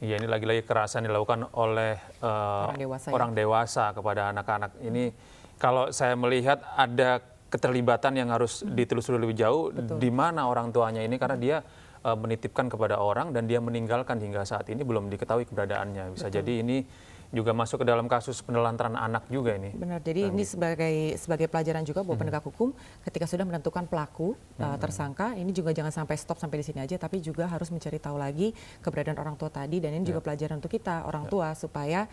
Iya, ini lagi-lagi kekerasan dilakukan oleh orang dewasa kepada anak-anak. Ini kalau saya melihat ada keterlibatan yang harus ditelusuri lebih jauh. Betul. Di mana orang tuanya ini, karena dia menitipkan kepada orang dan dia meninggalkan hingga saat ini belum diketahui keberadaannya. Bisa Betul. jadi ini juga masuk ke dalam kasus penelantaran anak juga ini. Benar, jadi ini sebagai pelajaran juga buat penegak hukum ketika sudah menentukan pelaku tersangka, ini juga jangan sampai stop sampai di sini aja, tapi juga harus mencari tahu lagi keberadaan orang tua tadi, dan ini juga pelajaran untuk kita orang tua supaya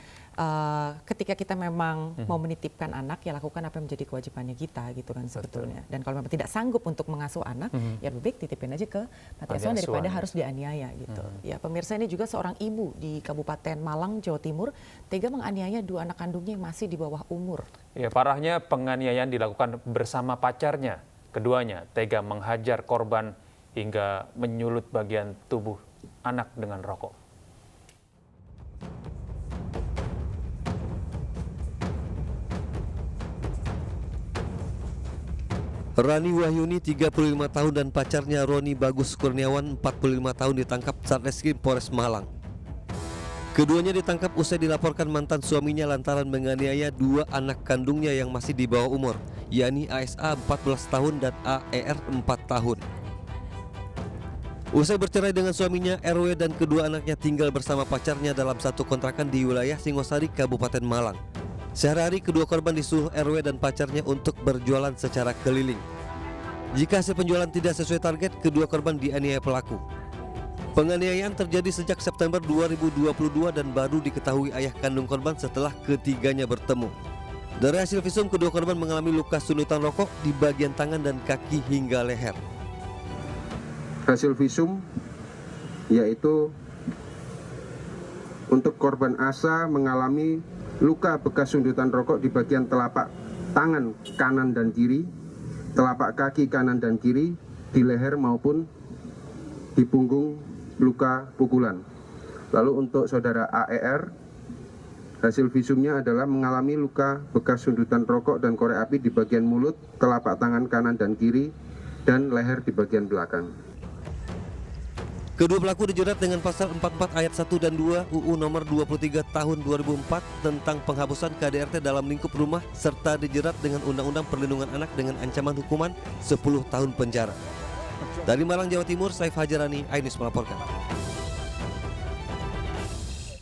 ketika kita memang mau menitipkan anak, ya lakukan apa yang menjadi kewajibannya kita gitu kan sebetulnya. Dan kalau memang tidak sanggup untuk mengasuh anak, ya lebih baik titipin aja ke panti asuhan daripada harus dianiaya gitu. Ya pemirsa, ini juga seorang ibu di Kabupaten Malang, Jawa Timur tega menganiaya 2 anak kandungnya yang masih di bawah umur. Ya, parahnya penganiayaan dilakukan bersama pacarnya. Keduanya tega menghajar korban hingga menyulut bagian tubuh anak dengan rokok. Rani Wahyuni 35 tahun dan pacarnya Roni Bagus Kurniawan 45 tahun ditangkap Satreskrim Polres Malang. Keduanya ditangkap usai dilaporkan mantan suaminya lantaran menganiaya 2 anak kandungnya yang masih di bawah umur, yakni ASA 14 tahun dan AER 4 tahun. Usai bercerai dengan suaminya, RW dan kedua anaknya tinggal bersama pacarnya dalam satu kontrakan di wilayah Singosari, Kabupaten Malang. Sehari-hari kedua korban disuruh RW dan pacarnya untuk berjualan secara keliling. Jika hasil penjualan tidak sesuai target, kedua korban dianiaya pelaku. Penganiayaan terjadi sejak September 2022 dan baru diketahui ayah kandung korban setelah ketiganya bertemu. Dari hasil visum, kedua korban mengalami luka sunutan rokok di bagian tangan dan kaki hingga leher. Hasil visum yaitu untuk korban Asa mengalami luka bekas sundutan rokok di bagian telapak tangan kanan dan kiri, telapak kaki kanan dan kiri, di leher maupun di punggung luka pukulan. Lalu untuk saudara AER, hasil visumnya adalah mengalami luka bekas sundutan rokok dan korek api di bagian mulut, telapak tangan kanan dan kiri, dan leher di bagian belakang. Kedua pelaku dijerat dengan pasal 44 ayat 1 dan 2 UU nomor 23 tahun 2004 tentang penghapusan KDRT dalam lingkup rumah serta dijerat dengan Undang-Undang Perlindungan Anak dengan ancaman hukuman 10 tahun penjara. Dari Malang, Jawa Timur, Saif Hajarani, iNews melaporkan.